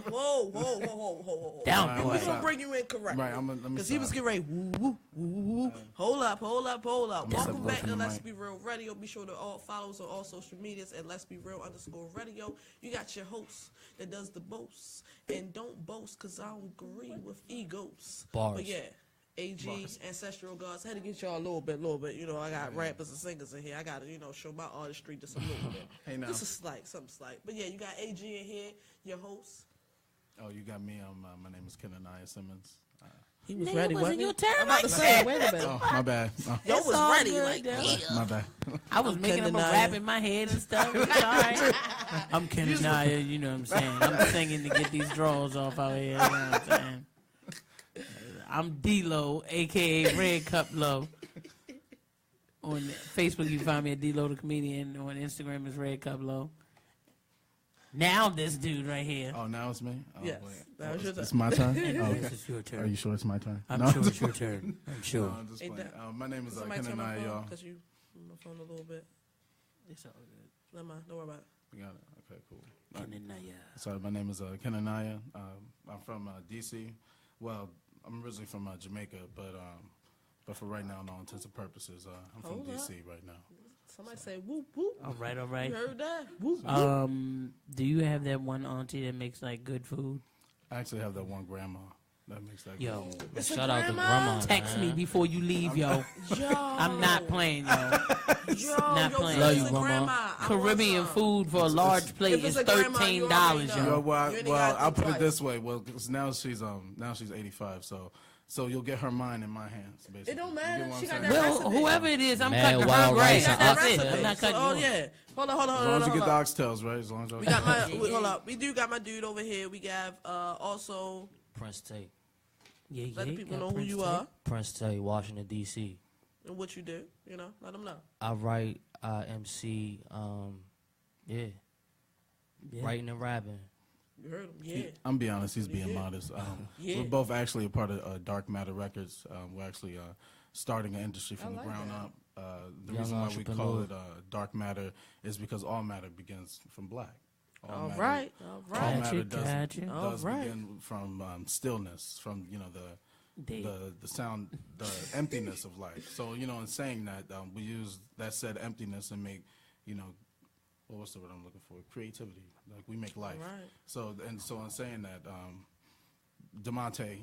Whoa. Down, boy. We're going to bring you in correct. Right, because he was getting ready. Woo. Hold up. Welcome back to Let's Be Real Radio. Be sure to follow us on all social medias at Let's Be Real_radio. You got your host that does the boast. And don't boast because I don't agree with egos. Bars. But yeah. AG, Ancestral Gods. I had to get y'all a little bit. You know, I got rappers and singers in here. I got to, show my artistry just a little bit. Hey, now. Just something slight. But yeah, you got AG in here, your host. Oh, you got me. My name is Kenaniah Simmons. He was ready, wasn't your you? turn. I'm about to say, wait a minute. Oh, my bad. Oh, Yo was all ready, good, like, yeah. my bad. I was making up a rap in my head and stuff. It's all right. I'm Kenaniah, you know what I'm saying? I'm singing to get these draws off out here, you know what I'm saying? I'm D-Lo, a.k.a. Red Cup Low. On Facebook, you can find me at D-Lo the Comedian. On Instagram, is Red Cup Low. Now this dude right here. Oh, now it's me? Oh, Yes. wait. That was your turn. It's my turn? And Oh, okay. this is your turn. Are you sure it's my turn? I'm No? sure it's your turn. I'm sure. No, I'm just Ain't playing. that- My name is Somebody turn my Kenaniah, phone, y'all. because you on my phone a little bit. It's all good. Never mind. Don't worry about it. You got it? Okay, cool. Kenaniah. So my name is Kenaniah. I'm from D.C. Well, I'm originally from Jamaica, but for right now, no intents and purposes, I'm from Hold up. D.C. right now. Somebody say whoop, whoop. All right. You heard that? Whoop, whoop. Do you have that one auntie that makes like good food? I actually have that one grandma that makes that. Yo, good. shout out to grandma? grandma. Text me before you leave, yo. Yo. I'm not playing, yo. Not playing. Love you, grandma. I want Caribbean some. food for a large plate If is it's a grandma, you $13, already know. yo. Well, You ain't well, gotta I'll think put it twice. this way. Well, 'cause now she's 85, so you'll get her mind in my hands. Basically. It don't You matter. get what She I'm got saying? that Well, recipe. whoever it is, I'm Mad cutting her wild grass. rice and That's it. oxtails. I'm not cutting Oh you. yeah. Hold As long as you on. get the oxtails, right? As long as We got hold up. We do got my dude over here. We got also Prince Tate. Yeah, let the people got know who Prince you Tate. are Prince Tate, Washington, D.C. and what you do. Let them know. I write, I MC, Yeah. writing and rapping. You heard him. Yeah. I'm be honest, he's being Yeah. modest. Yeah. We're both actually a part of Dark Matter Records. We're actually starting an industry from the like ground that. up. The Young reason why we call it entrepreneur. Dark Matter is because all matter begins from black. All matter- right. All Gotcha, matter does gotcha. All right. begin from stillness, from the sound, the emptiness of life. So in saying that, we use that said emptiness and make what's the word I'm looking for? Creativity. Like we make life. Right. So in saying that, Demonte,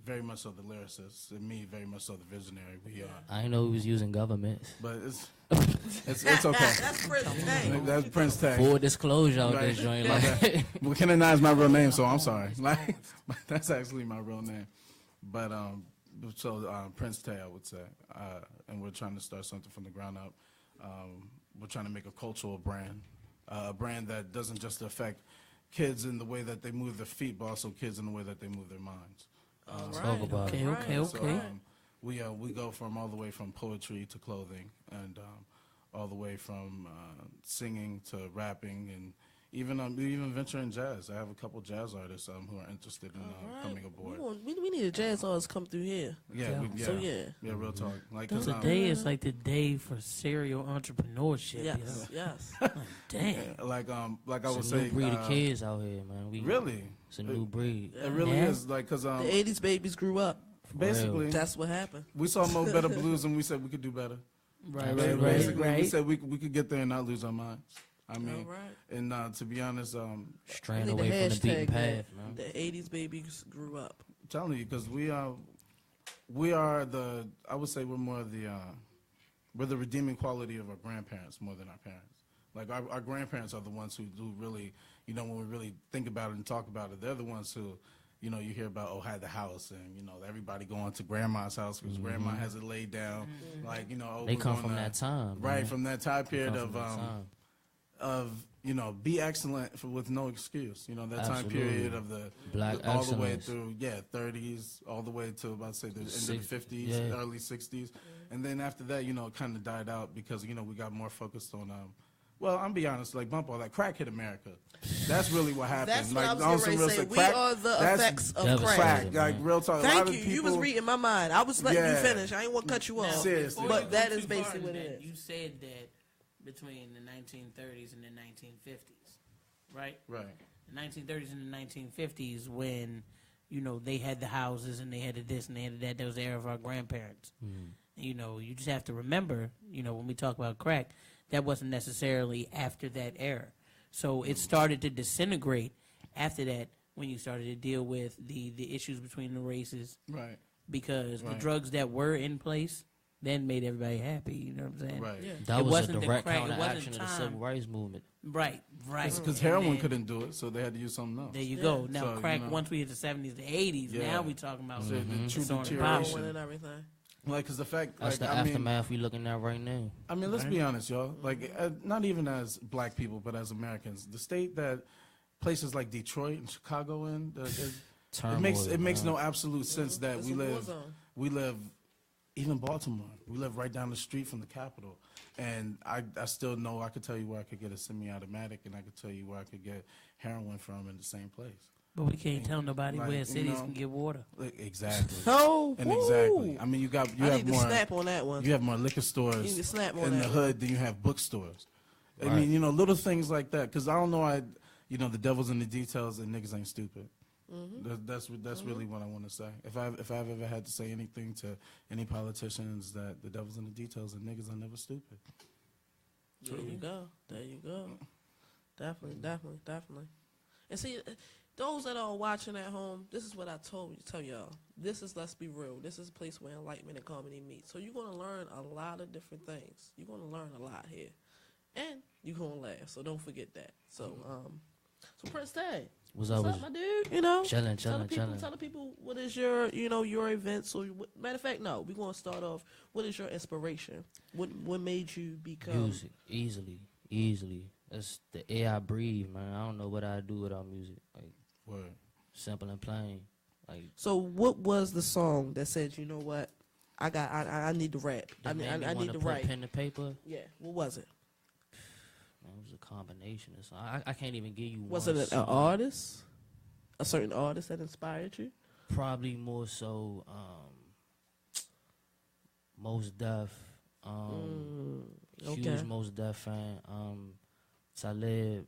very much so the lyricist, and me very much so the visionary. I didn't know he was using government. But it's okay. That's Prince Tang. That's Prince Tang. Full disclosure out Right. this joint. Like, Well, Kenaniah is my real name, so I'm sorry. Like, that's actually my real name. But Prince Tay, I would say, and we're trying to start something from the ground up. We're trying to make a cultural brand, a brand that doesn't just affect kids in the way that they move their feet, but also kids in the way that they move their minds. talk about it. Okay. So we go from all the way from poetry to clothing, and all the way from singing to rapping, and even venture in jazz. I have a couple jazz artists who are interested in coming aboard. We need a jazz artist come through here. Yeah. So yeah. Real talk. Like 'cause, Today is like the day for serial entrepreneurship. Yes. Yo. Yes. Damn. like I would It's a say, new breed of kids out here, man. really, It's a new breed. it really Yeah. is like because The '80s babies grew up. basically That's what happened. we saw Mo Better Blues and we said we could do better. Right. Basically, we said we could get there and not lose our minds. I mean, All right. and to be honest, Straying I think the away from the beaten hashtag path, man. The '80s babies grew up. I'm telling you, because we are I would say we're more of we're the redeeming quality of our grandparents more than our parents. Like our grandparents are the ones who really, when we really think about it and talk about it, they're the ones who, you hear about, had the house and, everybody going to grandma's house because grandma has it laid down. Like, They come from that time. Right, man. from that time period Come from that time. be excellent be no excuse. That time Absolutely. period of the Black all the way excellence. through 30s, all the way to about say the end of the 50s, yeah. early 60s, and then after that, it kind of died out because we got more focused on. Well, I'm be honest, like bump all that crack hit America. That's really what happened. That's what like, I was on getting some ready to real say. shit, We crack, are the that's effects of devastating. crack. crack. Like man. real talk. a lot Thank of you. people, You was reading my mind. I was letting you Yeah. finish. I ain't want to cut you off. Seriously. But that is basically what it is. You said that between the 1930s and the 1950s, right? Right. the 1930s and the 1950s when, you know, they had the houses and they had the this and they had the that. That was the era of our grandparents. You know, you just have to remember, you know, when we talk about crack, that wasn't necessarily after that era. So it started to disintegrate after that when you started to deal with the issues between the races. Right. Because the drugs that were in place then made everybody happy. You know what I'm saying? Right. Yeah. That was a wasn't the direct crack, it counteraction wasn't of the time. civil rights movement. Right. Because And heroin then- couldn't do it, so they had to use something else. There you go. Now So, crack. you know. Once we hit the 70s, the 80s, Yeah. now we talking about So the true it's on the deterioration. Heroin and everything. Like, because the fact, That's like, the I mean, aftermath we looking at right now. I mean, let's be honest, y'all. Like, not even as black people, but as Americans, the state that places like Detroit and Chicago in, it makes no absolute sense that It's we a war live, zone. even Baltimore, we live right down the street from the Capitol, and I still know I could tell you where I could get a semi-automatic, and I could tell you where I could get heroin from in the same place. But we can't tell nobody Like, where you cities know, can get water. Like, exactly. Oh, And woo. exactly. I mean, you I have need to more. snap on that one. You have more liquor You stores need to snap on in the that hood than you have bookstores. I Right. mean, you know, little things like that. Because I don't know, you know, the devil's in the details, and niggas ain't stupid. That's really what I want to say. If I've ever had to say anything to any politicians, that the devil's in the details, and niggas are never stupid. There you go. There you go. Definitely, definitely, definitely. And see, those that are watching at home, this is what I tell y'all. This is Let's Be Real. This is a place where enlightenment and comedy meet. So you're going to learn a lot of different things. You're going to learn a lot here. And you're going to laugh. So don't forget that. So, so Prince Tay. What's What's up up, my dude? You know, Chilling. tell the people what is your, you know, your event. So, matter of fact, no, we're gonna start off. What is your inspiration? What made you become Music, easily. That's the air I breathe, man. I don't know what I do without music. Like, Word. simple and plain. Like, So, what was the song that said, you know what, I need to rap. I that made me need wanna to put write. pen to paper. Yeah. What was it? Man, it was a combination of something. I can't even give you Was one it an song. artist, a certain artist that inspired you? Probably more so Most Def. Okay. Huge Most Def fan. Talib,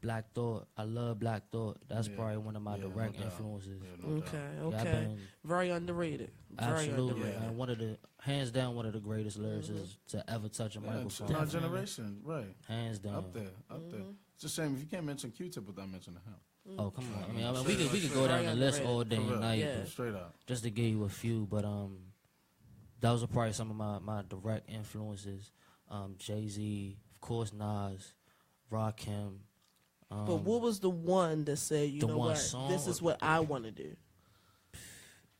Black Thought. I love Black Thought. That's Yeah. probably one of my Yeah, direct no doubt. influences. Yeah, no doubt. Okay. Yeah, I've Okay. been- Very underrated. Very Absolutely, underrated. man. One of the hands down one of the greatest lyricists to ever touch a Yeah, microphone. in our generation, right? Hands down. Up there. It's a shame if you can't mention Q-Tip without mentioning him. Oh come on! I mean, we could go down the list all day For real. and night, Yeah. but Straight up. just to give you a few. But those are probably some of my direct influences. Jay-Z, of course, Nas, Rakim. But what was the one that said, you the know one what, song this is or- what I want to do?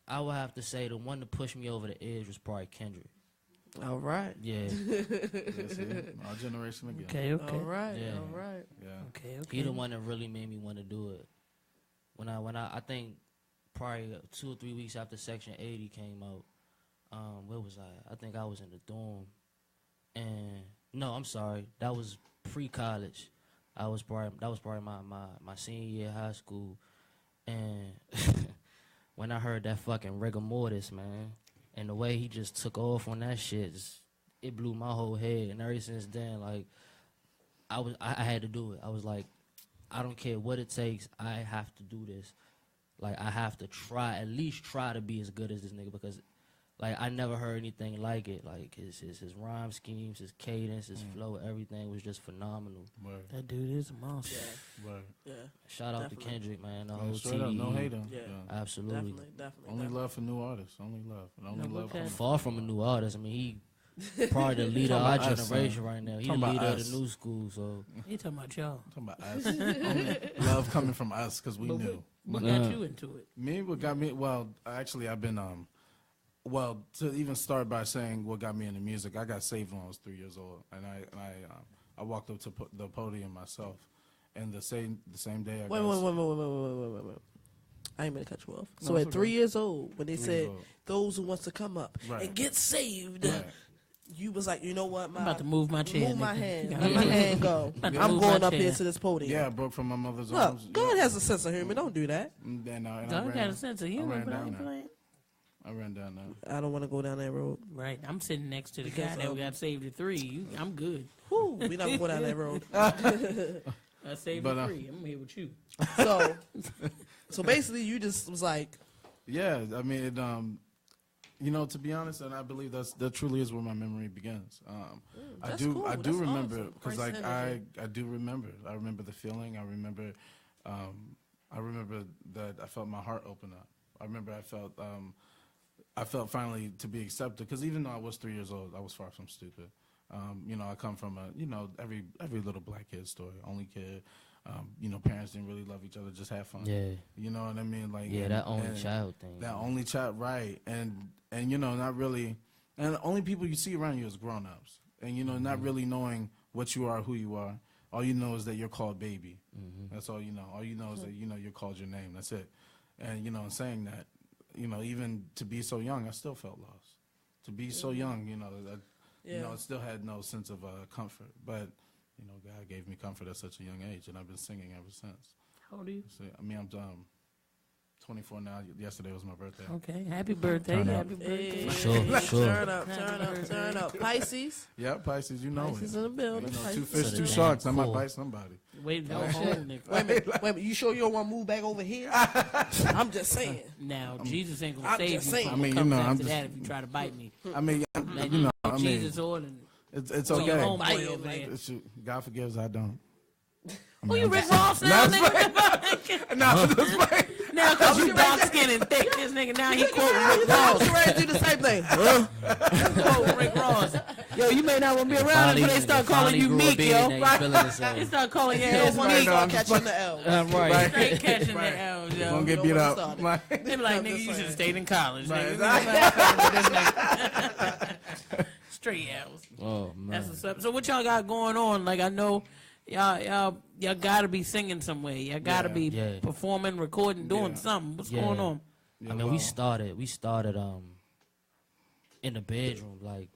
I would have to say the one that pushed me over the edge was probably Kendrick. All right. Yeah, Yeah, see? Our generation again. Okay. All right. Yeah. All right. Yeah. Okay. he the one that really made me want to do it. When I think probably 2 or 3 weeks after Section 80 came out, where was I? I think I was in the dorm, and no, I'm sorry, that was pre-college. That was probably my senior year of high school, and when I heard that fucking rigor mortis, man, and the way he just took off on that shit, it blew my whole head. And ever since then, like, I had to do it. I was like, I don't care what it takes. I have to do this. Like, I have to at least try to be as good as this nigga, because, like, I never heard anything like it. Like, his rhyme schemes, his cadence, his flow, everything was just phenomenal. Word. That dude is a monster. Word. Yeah. Shout out Definitely. to Kendrick, man. The Yeah, whole straight up, TDE. no hater. Yeah. Absolutely. Definitely. Definitely. Only love for new artists. Only love. And only No, love. okay. Far from a new artist. I mean, he probably the leader of our Talking about us, generation right now. He the Talking about leader of us. the new school, so. He talking about y'all. Talking about us. Only love coming from us because we knew. What got you into it? Me, what got me? Well, actually, I've been well, to even start by saying what got me into music, I got saved when I was 3 years old, and I walked up to the podium myself, and the same day I Wait. I ain't gonna cut you off. No, So it's at okay. 3 years old, when they 3 said years old. those who wants to come up Right. and get saved, Right. you was like, you know what, I'm about to move my chair. move my nigga. hand, You let my hand go. About to I'm move going my up here chair. to this podium. Yeah, I broke from my mother's Look, arms. God yeah. has a sense of humor. Don't do that. And I God ran, got a sense of humor, ran but I down ain't there. playing. I ran down there. I don't want to go down that road. Right, I'm sitting next to the Because, guy that got saved at 3. I'm good. Whew, we not gonna go down that road. I saved But, it free. I'm here with you. So basically, you just was like, yeah, I mean, it, you know, to be honest, and I believe that truly is where my memory begins. I that's do cool. I do That's remember awesome. because Christ like energy. I do remember. I remember the feeling. I remember that I felt my heart open up. I remember I felt finally to be accepted, because even though I was 3 years old, I was far from stupid. You know, I come from every little black kid story, only kid. You know, parents didn't really love each other, just have fun. Yeah. You know what I mean? Like, Yeah, and, that only and child thing. That only child, right? And you know, not really. And the only people you see around you is grown-ups, and you know, not really knowing what you are, who you are. All you know is that you're called baby. That's all you know. All you know is that you're called your name. That's it. And you know, in saying that, you know, even to be so young, I still felt lost. To be so young, you know, you know, I still had no sense of comfort. But you know, God gave me comfort at such a young age, and I've been singing ever since. How old are you? So, I mean, I'm 24 now. Yesterday was my birthday. Okay, happy birthday. Turn up. Happy birthday. Sure. turn up. Pisces. Yeah, Pisces, you know Pisces it. in the building. You know, Pisces. two fish, So two the sharks. I damn might cool. bite somebody. Wait, no, Wait a minute. You sure you don't want to move back over here? I'm just saying. Now, Jesus ain't I'm gonna save you just saying. from I mean, what you comes know, I'm after just- that if you try to bite me. I mean, Like, you know, I mean, Jesus on and it's so your okay. homeboy over there. God forgives, I don't. Who you Rick Ross now, nigga? No, just like, Now, because you dark skinned and thick, this nigga, now he quoting Rick Ross. You ready to do the same thing? Quoting Rick Ross. Yo, you may not want to be around until they start calling you meek, yo. They start calling your ass One meek. start catching the L. Right. Straight catching the L's, yo. gonna get don't beat wanna up. start it. Like, They be like, I'm nigga, just you should saying. have stayed in college, Right. nigga. Straight L's. Oh man. That's what's up. So what y'all got going on? Like, I know y'all gotta be singing somewhere. Y'all gotta be Yeah. performing, recording, doing Yeah. something. What's Yeah. going on? I mean, we started in the bedroom, like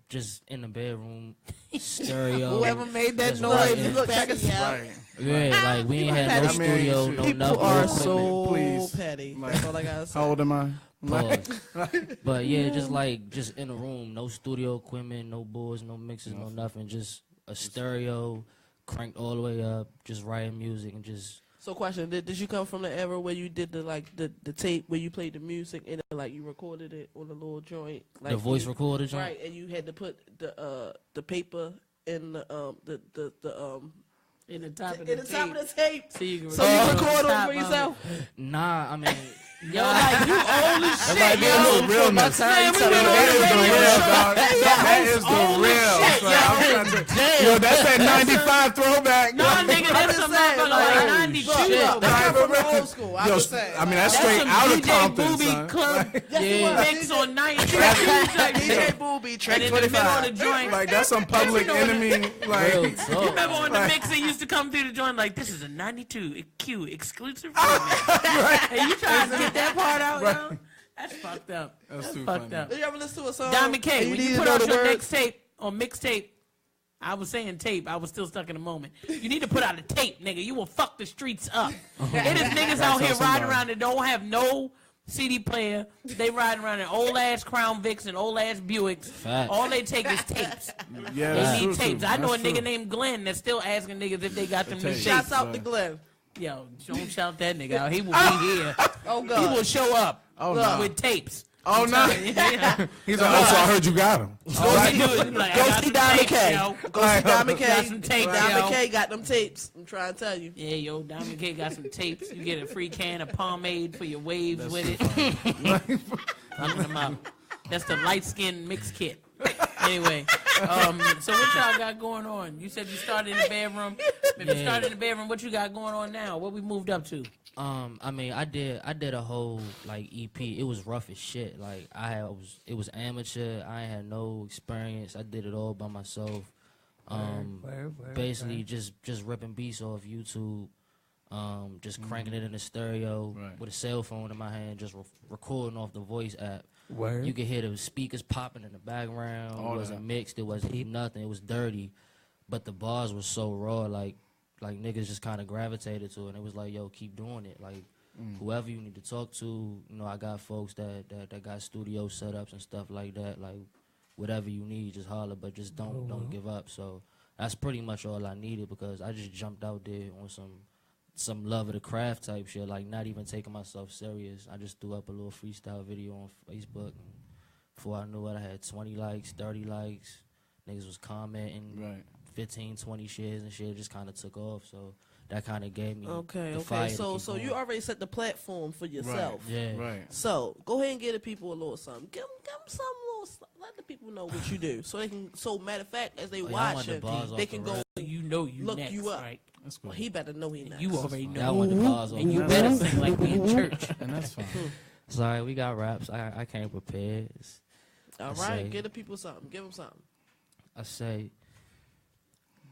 just in the bedroom, stereo. Whoever made that Just noise, writing. Look, check us out. right. Yeah, like we ain't had no I mean, studio, shoot. no People nothing. are no so Please. petty. Like- That's all I gotta say. How old am I? Pause. But yeah, just in a room, no studio equipment, no boards, no mixes, no nothing, just a stereo, cranked all the way up, just writing music and just. So, question: Did you come from the era where you did the tape where you played the music and then, like you recorded it on a little joint, like The voice you, recorder joint? right? And you had to put the paper in the in the top of in the the top tape. of the tape. So you can So you record record on them top for of it. yourself. Nah, I mean, Yo, like, you old as shit, Like, yo. that's the realness. Man, we went on That the is the radio real, show. dog. That is the old as real. shit, son. I'm trying to- Yo, that's that 95 throwback. No, nigga, that's just some saying, motherfucker like, like 92. Look, though. I come from the old school. I'm Yo, just saying. I mean, that's That's straight some out of DJ Compton, Booby son. Club mix on 92. DJ Booby, And track in the middle of the 25. joint, Like, that's some public enemy. real Like, you talk. remember when the mixer used to come through the joint like, this is a 92 Q exclusive for me. And you trying to get that part out, yo? That's fucked up. That's too fucked funny. up. Did you ever listen to a song? Diamond K, and when need you to put know out the your words? next tape or mixtape, I was saying tape, I was still stuck in the moment. You need to put out a tape, nigga. You will fuck the streets up. It is niggas out here riding around that don't have no CD player. They riding around in old ass Crown Vics and old ass Buicks. Fact. All they take is tapes. Yeah, They that's need true, tapes. too. I know a That's nigga true. named Glenn that's still asking niggas if they got them new tapes. tapes. Shouts out to Glenn. Yo, don't shout that nigga out. He will be here. Oh He God. will show up no. with tapes. Oh, no. Yeah. He's like, oh, so I heard you got him. Go see like, Go I got see some Diamond tapes, K. yo. Go see Diamond K. Got some tapes, Diamond yo. K got them tapes. I'm trying to tell you. Yeah, yo, Diamond K got some tapes. You get a free can of pomade for your waves with it. Fucking them up. That's the light skin mix kit. Anyway, so what y'all got going on? You said you started in the bedroom. If you started in the bedroom, what you got going on now? What we moved up to? I mean, I did a whole like EP. It was rough as shit. Like it was amateur. I ain't had no experience. I did it all by myself. Basically just ripping beats off YouTube. Just cranking it in the stereo with a cell phone in my hand, just recording off the voice app. You could hear the speakers popping in the background. It wasn't mixed. It wasn't nothing. It was dirty, but the bars were so raw. Like niggas just kind of gravitated to it. And it was like, yo, keep doing it. Like whoever you need to talk to, you know, I got folks that got studio setups and stuff like that. Like whatever you need, just holler, but just don't give up. So That's pretty much all I needed because I just jumped out there on some love of the craft type shit, like not even taking myself serious. I just threw up a little freestyle video on Facebook. And before I knew it, I had 20 likes, 30 likes. Niggas was commenting, Right. 15, 20 shares and shit. It just kind of took off. So that kind of gave me Okay, the okay. fire to So keep going. you already set the platform for yourself. Yeah. Right. So go ahead and give the people a little something. Give them some little. Let the people know what you do, so they can. So matter of fact, as they y'all watch want the it, bars they off can the go. rip. You know you Look next, you up. right? That's cool. Well, he better know he next. You already know. Y'all want the bars off And the you rip. better sing like we in church. And that's fine. Sorry, we got raps. I can't prepare. All I right, say- give the people something. Give them something. I say,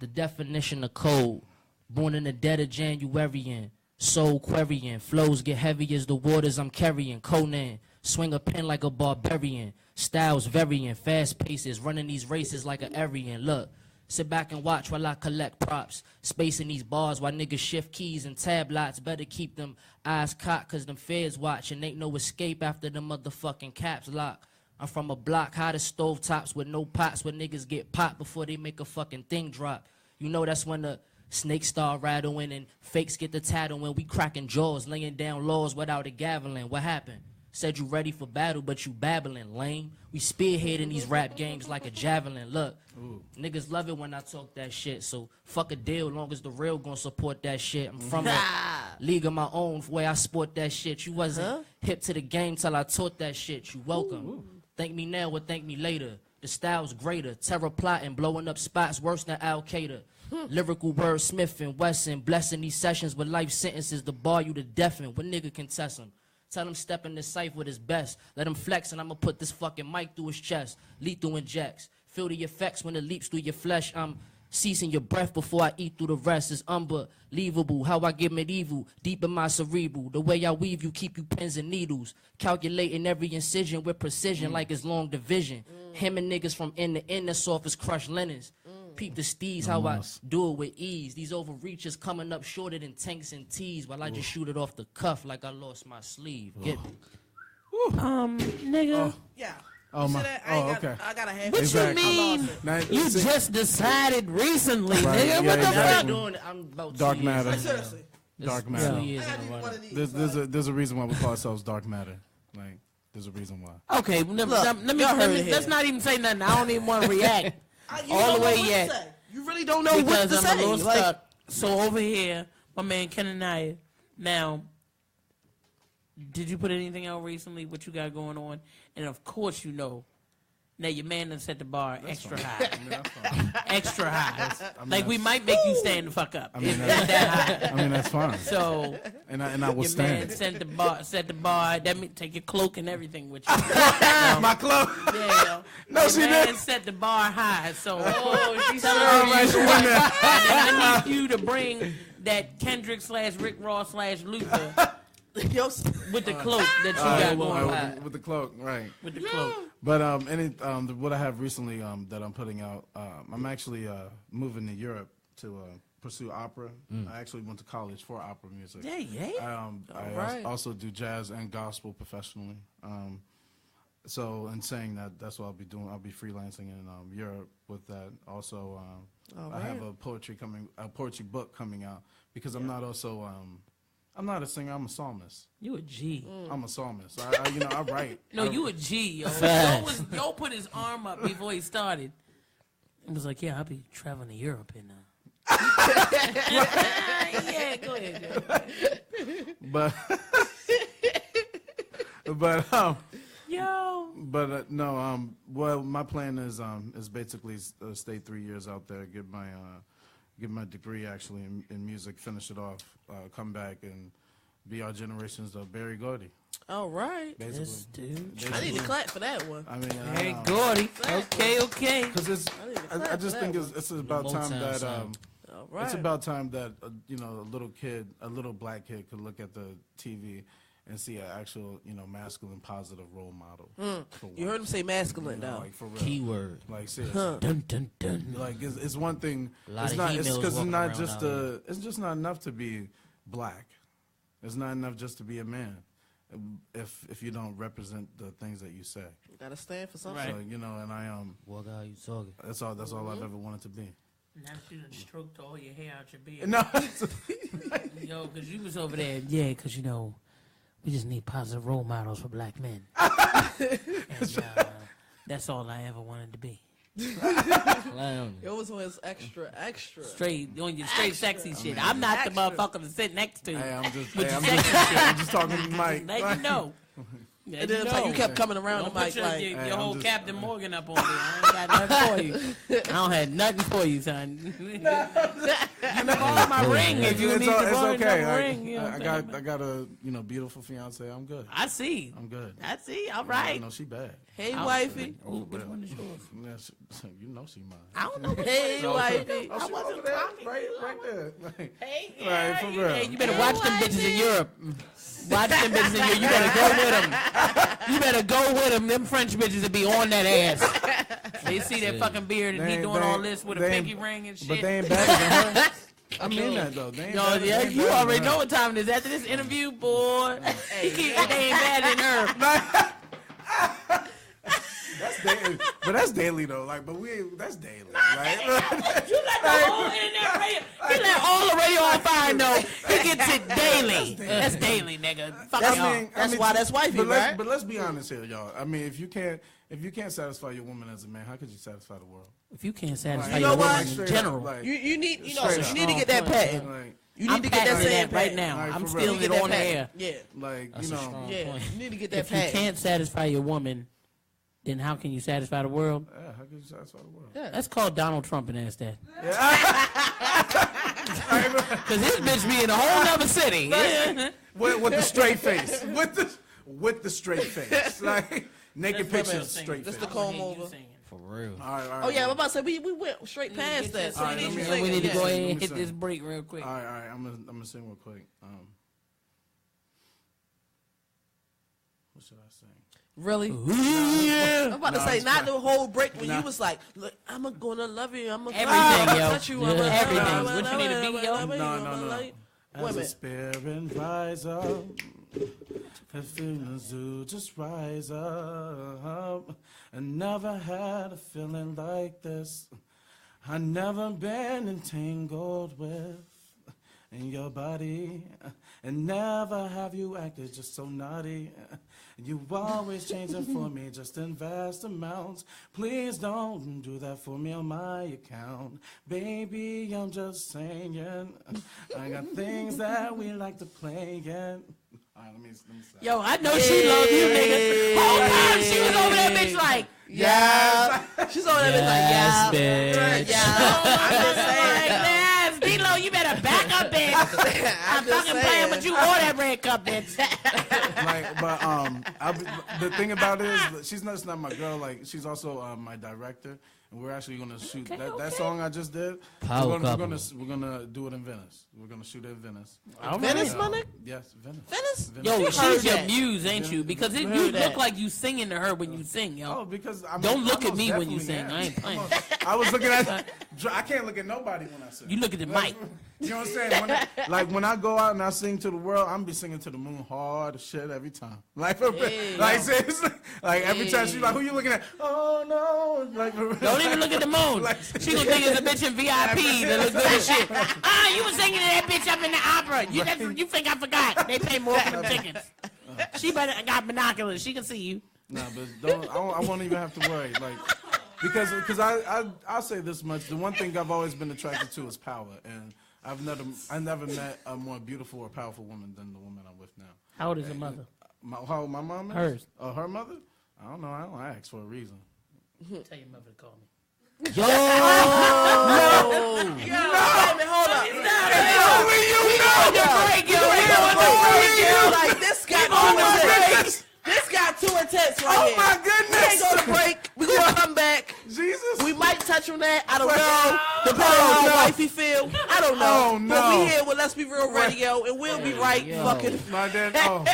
the definition of cold, born in the dead of January, soul querying, flows get heavy as the waters I'm carrying, Conan, swing a pen like a barbarian, styles varying, fast paces, running these races like an Aryan, look, sit back and watch while I collect props, spacing these bars while niggas shift keys and tab lots, better keep them eyes cocked cause them feds watching, ain't no escape after the motherfucking caps lock. I'm from a block hot as stove tops with no pots where niggas get popped before they make a fucking thing drop. You know that's when the snakes start rattling and fakes get the tattle when we cracking jaws, laying down laws without a gaveling. What happened? Said you ready for battle, but you babbling, lame. We spearheading these rap games like a javelin. Look, niggas love it when I talk that shit, so fuck a deal long as the real gon' support that shit. I'm from a league of my own way I sport that shit. You wasn't hip to the game till I taught that shit. You welcome. Thank me now or thank me later. The style's greater. Terror plotting, blowing up spots worse than Al Qaeda. Lyrical wordsmithing, Wesson, blessing these sessions with life sentences to bar you to deafen. What nigga can test him? Tell him step in the cipher with his best. Let him flex and I'ma put this fucking mic through his chest. Lethal injects. Feel the effects when it leaps through your flesh. I'm ceasing your breath before I eat through the rest. It's unbelievable how I get medieval. Deep in my cerebral. The way I weave you, keep you pins and needles. Calculating every incision with precision like it's long division. Him and niggas from end to end, that's soft as crushed linens. Peep the steez, how I do it with ease. These overreachers coming up shorter than tanks and tees while I just shoot it off the cuff like I lost my sleeve. Get me? Nigga. Yeah. Oh, You my. see that? I ain't Oh, got, okay. I got a half. What Exactly. you mean? Now, You see- just decided recently, Right, nigga. yeah, What the exactly. fuck? I'm doing it. I'm about Dark 2 years matter. in now. Seriously. Dark It's matter. 2 years I in need a one row. of these. There's a reason why we call ourselves dark matter. Like, there's a reason why. Okay, Look, y'all heard it let's here. not even say nothing. I don't even want to react You all don't the know way what to yet. say. You really don't know what because to I'm say. a little Like, stuck. So over here, my man Kenaniah. Now, did you put anything out recently? What you got going on? And of course, you know. Now your man done set the bar extra high. I mean, that's fine. Extra high. I mean, Like we that's- might make you stand the fuck up. I mean, It's that's- that high. I mean, that's fine. So And I will your man stand. set the bar. That means take your cloak and everything with you. My clothes. Yeah, yo. No, Your she man didn't. set the bar high. So She's tell All her right, she went there. I need you to bring that Kendrick / Rick Ross / Luther yo, with the cloak that you All right, got well, going with, with the cloak, right? with the cloak. But what I have recently that I'm putting out, I'm actually moving to Europe to pursue opera. I actually went to college for opera music. Yeah, yeah. I right. also do jazz and gospel professionally. So in saying that, that's what I'll be doing. I'll be freelancing in Europe with that. Also, I have a poetry book coming out because I'm not also. I'm not a singer. I'm a psalmist. You a G. I'm a psalmist. I write. No, you a G, yo. Yo put his arm up before he started. He was like, yeah, I'll be traveling to Europe in yeah, go ahead. But Yo. no. Well, my plan is basically stay 3 years out there, get my degree actually in music, finish it off, come back and be our generation's Barry Gordy. all right. Basically. This dude. I need to clap for that one. I mean, Hey, Gordy. Okay. because I just think it's about time Motown that sound. All right. it's about time that a little black kid could look at the TV and see an actual masculine positive role model. For You heard him say masculine, though. like for real. Keyword. Like seriously. Dun, dun, dun. Like it's one thing. A lot It's of not. It's he-males because it's walking not around just out here. It's just not enough to be black. It's not enough just to be a man. If you don't represent the things that you say. You gotta stand for something. Right. So and I What guy you talking? That's all I've ever wanted to be. Now she done stroked all your hair out your beard. No. Yo, because you was over there. Yeah, because, you know, we just need positive role models for black men. And that's all I ever wanted to be. Clown. It was always extra. Straight, on your straight sexy shit. I'm not the motherfucker to sit next to you. Hey, I'm just, With hey, your I'm sexy just, shit. I'm just talking to Mike. Let you know. And then it's like you kept coming around Don't the mic put like, your Hey, whole I'm just- Captain Morgan up on me. I ain't got nothing for you. I don't have nothing for you, son. You can borrow my ring if you need to borrow okay. my ring. You know I what I'm got saying? I got a beautiful fiance. I'm good. I see. I'm good. I see. All You right. know she bad. hey, wifey. Oh, which one is yours? Yeah, you know she mine. I don't know. Hey, wifey. Oh, she over there, right there. Like, Hey, Right, for real. Hey, you better watch them bitches in Europe. Watch them bitches in Europe. You better go with them. You better go with them. Them French bitches will be on that ass. They see that fucking beard and They he ain't- doing they all ain't- this with a they ain't- pinky ring and shit. But they ain't better than her. I mean that though. They ain't Yo, better, yeah, they ain't you better already than know her. what time it is. After this interview, boy, he keep they ain't bad than her. That's daily, but that's daily though. Like, but we ain't. That's daily. Like, You let the whole internet radio. He let all the radio on fire know. He gets it daily. That's daily, nigga. Fuck y'all. That's why that's wifey, but right? But let's be honest here, y'all. I mean, if you can't satisfy your woman as a man, how could you satisfy the world? If you can't satisfy You know your what? woman in Straight general, up, like, You need you Straight need to up. get that patent. like, You need I'm to get that patenting same that right patent. now. Like, I'm for real. stealing Get it that on the patent. air. Yeah. like That's you a know, strong Yeah, point. you need to get that If you patent. can't satisfy your woman, then how can you satisfy the world? yeah, how could you satisfy the world? Yeah. Let's call Donald Trump and ask that. Because his bitch be in a whole nother city. With the straight face, with the straight face, like naked pictures, straight That's face. the comb over. For real. All right. Oh yeah, I'm about to say we went straight past that. So All right, we need let you me- singing. We need to Yeah. go ahead Let and me hit sing. this break real quick. All right. I'm gonna sing real quick. What should I sing? Really? Yeah. I'm about to No, say it's not fine. the whole break when Nah. you was like, look, I'm gonna love you. I'm gonna Everything, yo. touch you. Yeah. Everything. What you need to be, yo? No. As a Women. spirit rise up, the feelings do just rise up. I never had a feeling like this. I never been entangled with in your body, and never have you acted just so naughty. You always changing for me just in vast amounts. Please don't do that for me on my account. Baby, I'm just saying. I got things that we like to play in. All right, let me stop. Yo, I know she love you, nigga. Whole time she was over that bitch like, Yeah. She's on that yes, bitch like, bitch. yeah. I'm just saying. Yes, D-Lo, you better back up, bitch. I'm just fucking saying. playing with you or that red cup, bitch. The thing about it is, she's not my girl. Like, she's also my director, and we're actually gonna shoot that song I just did. Power couple. We're gonna do it in Venice. We're gonna shoot it in Venice. Venice, my nigga? Yes, Venice. Venice? Yo, You she's heard your that. muse, ain't you? Because you heard look that. like you singing to her when you sing, yo. Oh, because Don't look at me when you sing. I ain't playing. I was looking at. I can't look at nobody when I sing. You look at the mic. You know what I'm saying? When I go out and I sing to the world, I'm be singing to the moon hard as shit every time. Like, seriously, like every time she's like, "Who you looking at?" Oh no, like Don't even look at the moon. She gonna think it's a bitch in VIP that look good as shit. You was singing to that bitch up in the opera. You think I forgot? They pay more for the tickets. She better got binoculars. She can see you. Nah, but I won't even have to worry, like, because I'll say this much: the one thing I've always been attracted to is power, and I never met a more beautiful or powerful woman than the woman I'm with now. How old is your mother? How old my mom is? Hers. Oh, her mother? I don't know. I don't ask for a reason. Tell your mother to call me. Yo, wait a minute, hold up. Like, this got too intense. This got too intense right here. Oh my We ain't goodness! go to break. We gonna come back. Jesus! We might touch on that. I don't know. Depending on how wifey feel. I don't know. Oh, But no. we here with Let's Be Real Radio, and we'll be right fucking. My dad. Oh.